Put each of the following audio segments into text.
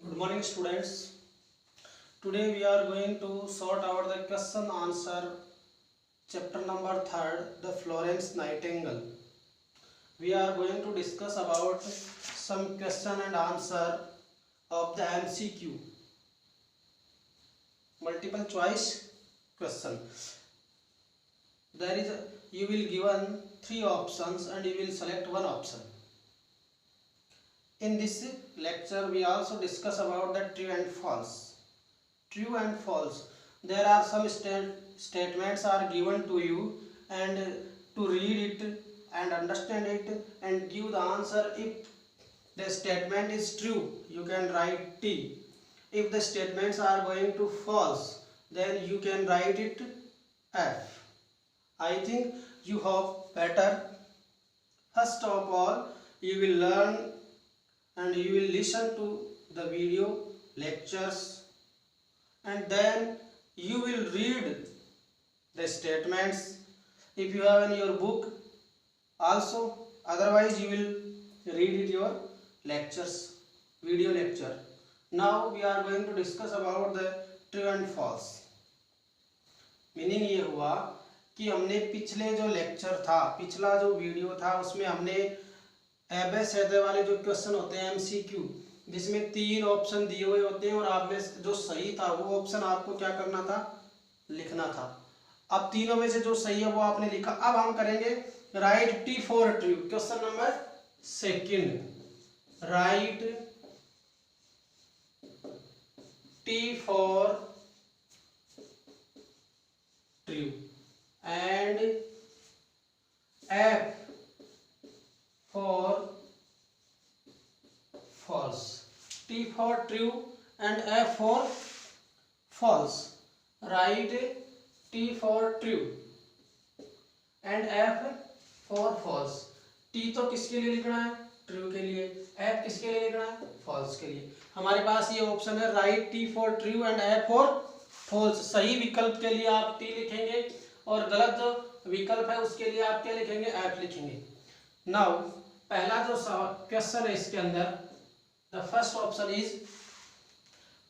Good morning, students. Today we are going to sort out the question answer chapter number 3, the Florence Nightingale. We are going to discuss about some question and answer of the MCQ, multiple choice question. You will given three options and you will select one option. In this lecture we also discuss about the true and false. True and false. There are some statements are given to you, and to read it and understand it and give the answer. If the statement is true, you can write T. If the statements are going to false, then you can write it F. I think you have better. First of all, you will learn and you will listen to the video lectures, and then you will read the statements if you have in your book also. Otherwise you will read it your lectures, video lecture. Now we are going to discuss about the true and false. Meaning ये हुआ कि हमने पिछले जो lecture था, पिछला जो video था, उसमें हमने एबेसेडे वाले जो क्वेश्चन होते हैं एमसीक्यू, जिसमें तीन ऑप्शन दिए हुए होते हैं और आप में जो सही था वो ऑप्शन आपको क्या करना था, लिखना था. अब तीनों में से जो सही है वो आपने लिखा. अब हम करेंगे right T for true. Question number second, right T for true and F for false. T for true and F for false. Write T for true and F for false. T तो किसके लिए लिखना है, true के लिए. F किसके लिए लिखना है, फॉल्स के लिए. हमारे पास ये ऑप्शन है right T for true and F for false. सही विकल्प के लिए आप T लिखेंगे और गलत जो विकल्प है उसके लिए आप क्या लिखेंगे, F लिखेंगे. नाउ पहला जो क्वेश्चन है इसके अंदर, the first option is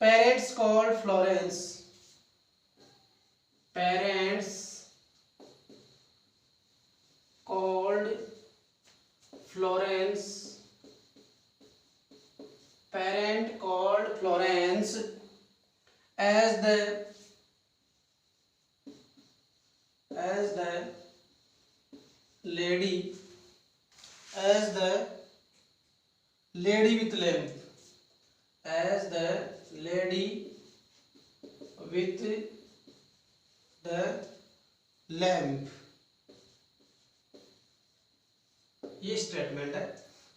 parents called Florence. Parents called Florence. Parent called Florence as the lady with lamp. As the lady with the lamp. ये स्टेटमेंट है.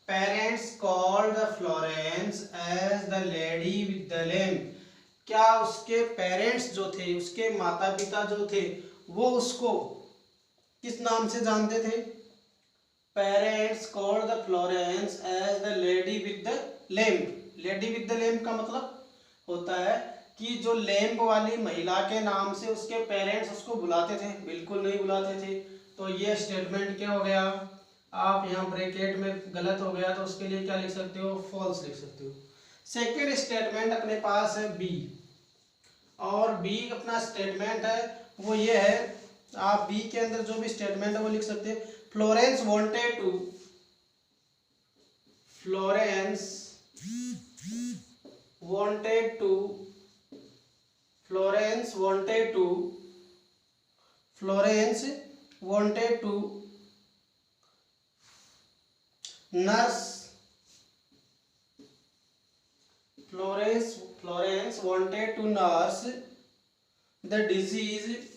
Parents call the Florence as the lady with the lamp. क्या उसके parents जो थे, उसके माता पिता जो थे, वो उसको किस नाम से जानते थे? Parents called the Florence as the lady with the lamp. Lady with the lamp का मतलब होता है कि जो लैम्प वाली महिला के नाम से उसके पेरेंट्स उसको बुलाते थे. बिल्कुल नहीं बुलाते थे. तो ये स्टेटमेंट क्या हो गया, आप यहाँ ब्रैकेट में गलत हो गया तो उसके लिए क्या लिख सकते हो, फॉल्स लिख सकते हो. सेकेंड स्टेटमेंट अपने पास है बी, और बी अपना स्टेटमेंट है वो ये है. आप बी के अंदर जो भी स्टेटमेंट है वो लिख सकते हैं. Florence wanted to Florence wanted to nurse. Florence wanted to nurse the diseased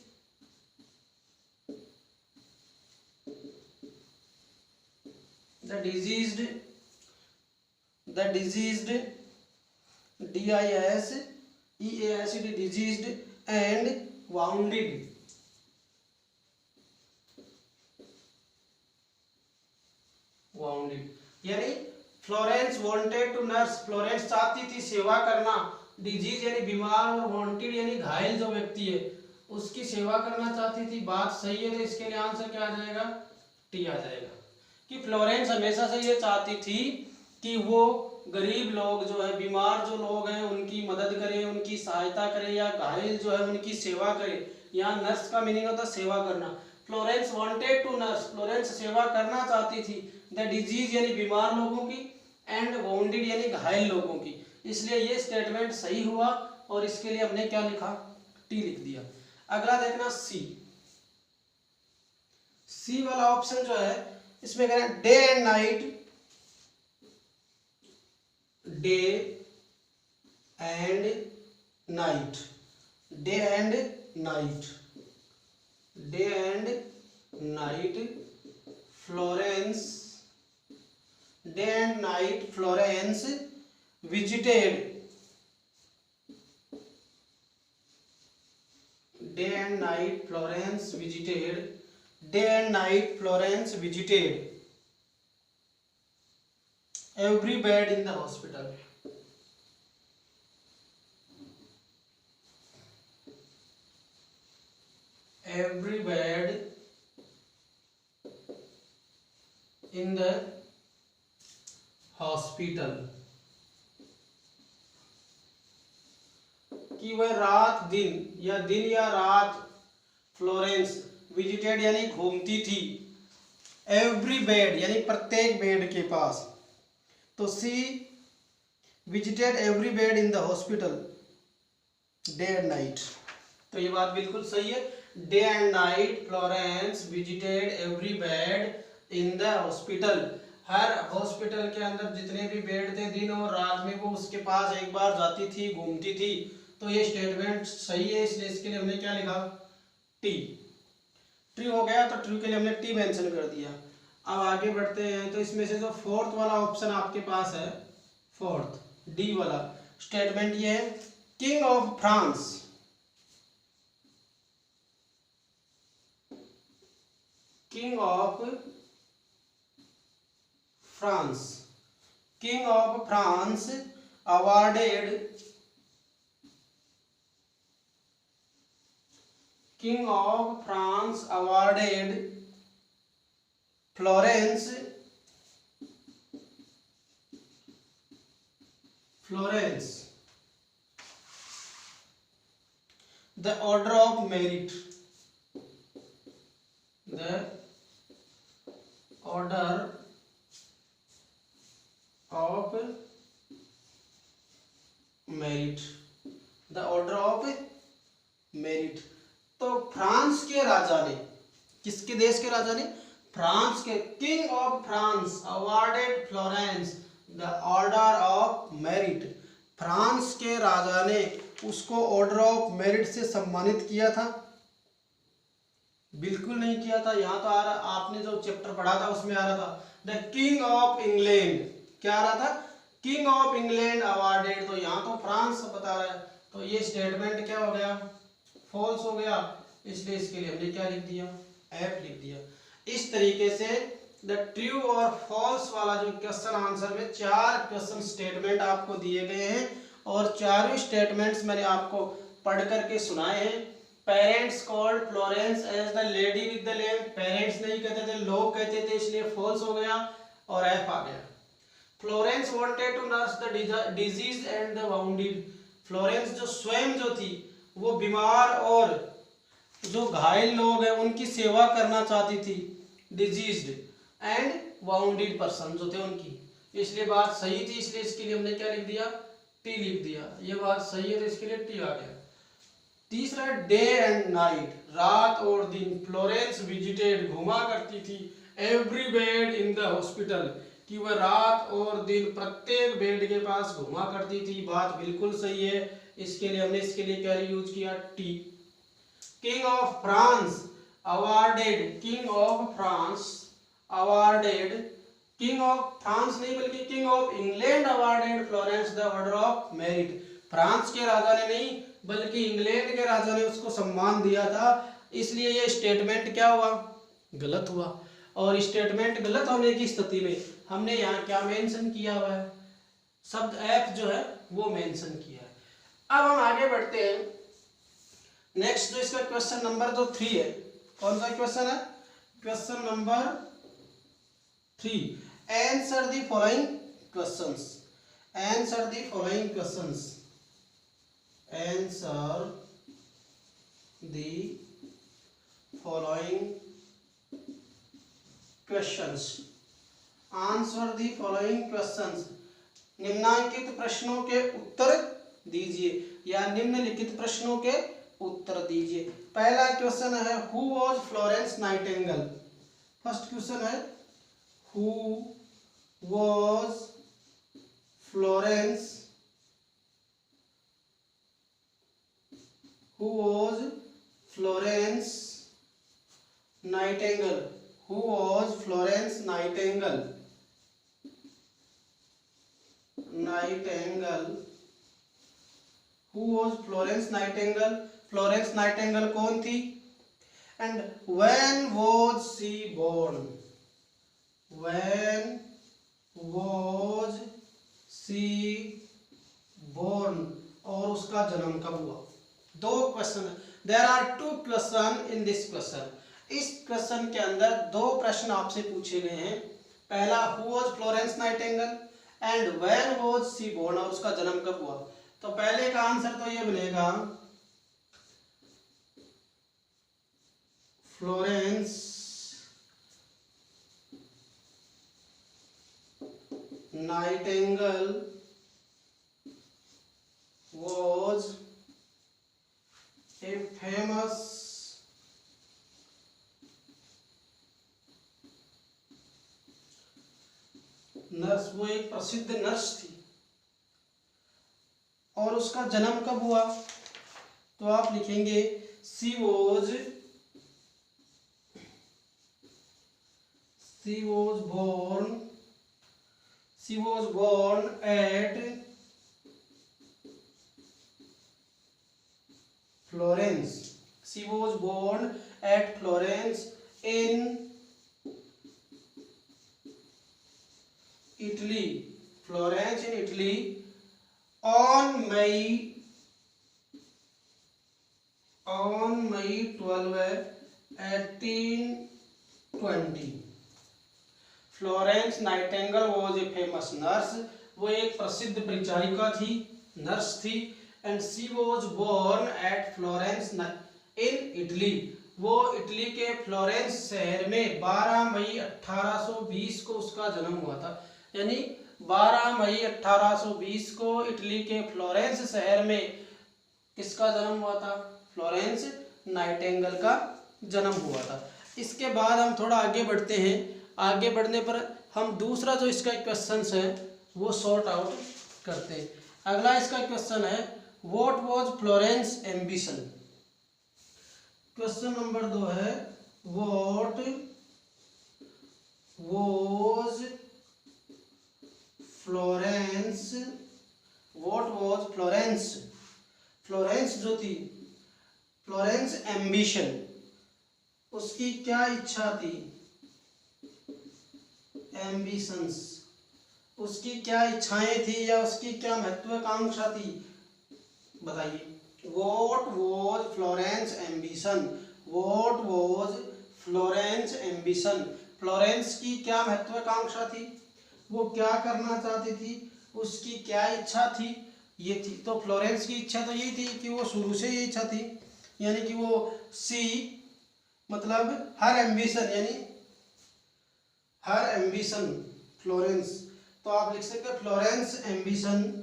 diseased and wounded. यानी Florence wanted to nurse, Florence चाहती थी सेवा करना. डिजीज यानी बीमार, और वांटेड यानी घायल जो व्यक्ति है उसकी सेवा करना चाहती थी. बात सही है, तो इसके लिए आंसर क्या आ जाएगा, टी आ जाएगा. कि फ्लोरेंस हमेशा से ये चाहती थी कि वो गरीब लोग जो है, बीमार जो लोग हैं उनकी मदद करे, उनकी सहायता करे, या घायल जो है उनकी सेवा करे। यहाँ नर्स का मीनिंग होता है सेवा करना। Florence wanted to nurse, Florence सेवा करना चाहती थी द डिजीज यानी बीमार लोगों की, एंड वाउंडेड यानी घायल लोगों की। इसलिए ये स्टेटमेंट सही हुआ और इसके लिए हमने क्या लिखा, टी लिख दिया। अगला देखना सी। सी वाला ऑप्शन जो है इसमें कह रहे हैं day and night, day and night, day and night, day and night Florence, day and night Florence visited, day and night Florence visited, day and night Florence visited every bed in the hospital, every bed in the hospital, कि वह रात दिन या रात Florence visited यानी घूमती थी, every bed यानी प्रत्येक बेड के पास। तो she visited every bed in the hospital day and night, तो ये बात बिल्कुल सही है। Day and night Florence visited every bed in the hospital, हर हॉस्पिटल के अंदर जितने भी बेड थे दिन और रात में वो उसके पास एक बार जाती थी, घूमती थी। तो ये स्टेटमेंट सही है, इसलिए इसके लिए हमने क्या लिखा, टी। ट्रू हो गया तो ट्रू के लिए हमने टी मेंशन कर दिया। अब आगे बढ़ते हैं, तो इसमें से जो फोर्थ वाला ऑप्शन आपके पास है, फोर्थ डी वाला स्टेटमेंट ये है, king of France, king of France, king of France awarded, King of France awarded Florence the Order of Merit, the Order of Merit, the Order of Merit। तो France के राजा ने, किसके देश के राजा ने, फ्रांस के, king of France awarded Florence the order of merit, France के राजा ने उसको ऑर्डर ऑफ मेरिट से सम्मानित किया था। बिल्कुल नहीं किया था, यहाँ तो आ रहा, आपने जो चैप्टर पढ़ा था उसमें आ रहा था द किंग ऑफ इंग्लैंड, क्या आ रहा था, किंग ऑफ इंग्लैंड अवार्डेड, तो यहाँ तो फ्रांस बता रहा है। तो ये स्टेटमेंट क्या हो गया, फॉल्स हो गया, इसलिए इसके लिए हमने क्या लिख दिया, एफ लिख दिया। इस तरीके से द ट्रू और फॉल्स वाला जो क्वेश्चन आंसर में 4 क्वेश्चन स्टेटमेंट आपको दिए गए हैं और चारों स्टेटमेंट्स मैंने आपको पढ़ करके सुनाए हैं। Parents called Florence as the lady with the lamp, parents नहीं कहते थे, लोग कहते थे, इसलिए फॉल्स हो गया और एफ आ गया। Florence wanted to nurse the disease and the wounded, Florence जो स्वयं जो थी वो बीमार और जो घायल लोग हैं उनकी सेवा करना चाहती थी, डिजीज्ड एंड वाउंडेड पर्सन जो थे उनकी, इसलिए बात सही थी, इसलिए इसके लिए हमने क्या लिख दिया, टी लिख दिया। ये बात सही है तो इसके लिए टी आ गया। तीसरा डे एंड नाइट, रात और दिन, फ्लोरेंस विजिटेड घुमा करती थी, every bed in the hospital, कि वह रात और दिन प्रत्येक बेड के पास घुमा करती थी, बात बिल्कुल सही है, इसके लिए हमने इसके लिए क्या यूज किया, T. King of France awarded, king of France awarded, king of France नहीं बल्कि king of England awarded Florence the order of merit, France के राजा ने नहीं बल्कि इंग्लैंड के राजा ने उसको सम्मान दिया था, इसलिए ये स्टेटमेंट क्या हुआ, गलत हुआ। और स्टेटमेंट गलत होने की स्थिति में हमने यहाँ क्या मेंशन किया हुआ है, शब्द एफ जो है वो मेंशन किया है। अब हम आगे बढ़ते हैं, नेक्स्ट जो इसका क्वेश्चन नंबर जो 3 है, कौन सा क्वेश्चन है, question number 3, answer the following questions. Answer the following questions. Answer the following questions. Answer the following questions. निम्नलिखित प्रश्नों के उत्तर दीजिए या निम्नलिखित प्रश्नों के उत्तर दीजिए। पहला क्वेश्चन है who was Florence Nightingale. First question है who was Florence Nightingale. Who was Florence Nightingale? Who was Florence Nightingale? Florence Nightingale कौन थी? And when was she born? When was she born? और उसका जन्म कब हुआ? दो question. There are two questions in this question. इस question के अंदर दो प्रश्न आपसे पूछे गए हैं। पहला who was Florence Nightingale and when was she born, और उसका जन्म कब हुआ। तो पहले का आंसर तो ये बनेगा Florence Nightingale was a famous nurse, वो एक प्रसिद्ध नर्स थी। और उसका जन्म कब हुआ? तो आप लिखेंगे she was born at Florence. She was born at Florence in Italy. Florence in Italy on May 12, 1820. Florence Nightingale was a famous nurse, वो एक प्रसिद्ध परिचारिका थी, नर्स थी। And she was born at Florence in Italy, वो Italy के Florence शहर में 12 मई 1820 को उसका जन्म हुआ था। यानी 12 मई 1820 को इटली के फ्लोरेंस शहर में किसका जन्म हुआ था? फ्लोरेंस नाइटिंगेल का जन्म हुआ था। इसके बाद हम थोड़ा आगे बढ़ते हैं। आगे बढ़ने पर हम दूसरा जो इसका क्वेश्चन है वो सॉर्ट आउट करते हैं। अगला इसका क्वेश्चन है what was Florence ambition. Question number 2 है व्हाट वाज फ्लोरेंस जो थी, फ्लोरेंस एम्बिशन, उसकी क्या इच्छा थी? एम्बिशंस, उसकी क्या इच्छाएं थी या उसकी क्या महत्वाकांक्षा थी? बताइए। What was Florence ambition? What was Florence ambition? Florence की क्या महत्वाकांक्षा थी? वो क्या करना चाहती थी? उसकी क्या इच्छा थी? ये थी। तो फ्लोरेंस की इच्छा तो यही थी कि वो शुरू से ये इच्छा थी, यानी कि वो सी मतलब हर एम्बिशन, यानी हर एम्बिशन फ्लोरेंस। तो आप लिख सकते हैं फ्लोरेंस एम्बिशन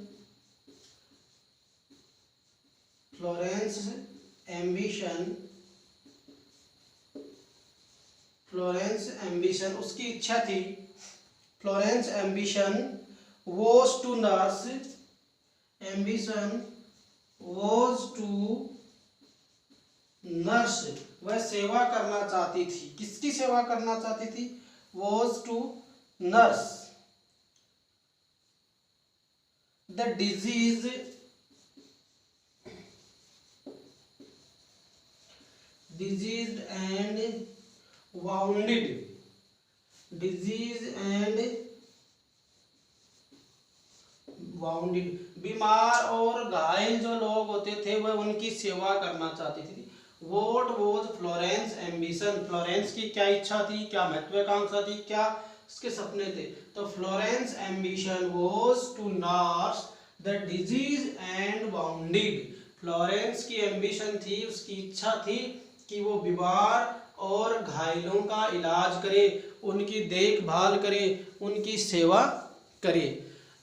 उसकी इच्छा थी। Florence ambition was to nurse, ambition was to nurse, वह सेवा करना चाहती थी। किसकी सेवा करना चाहती थी? was to nurse the diseased and wounded, बीमार और घायल जो लोग होते थे वह उनकी सेवा करना चाहती थी। What was Florence ambition? Florence की क्या इच्छा थी, क्या महत्वाकांक्षा थी, क्या उसके सपने थे। तो Florence ambition was to nurse the disease and wounded. Florence की एम्बिशन थी, उसकी इच्छा थी कि वो बीमार और घायलों का इलाज करे, उनकी देखभाल करे, उनकी सेवा करे,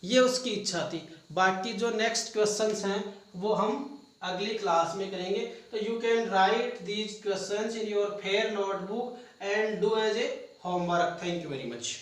ये उसकी इच्छा थी। बाकी जो नेक्स्ट क्वेश्चंस हैं वो हम अगली क्लास में करेंगे। तो you can write these questions in your fair notebook and do as a homework. Thank you very much.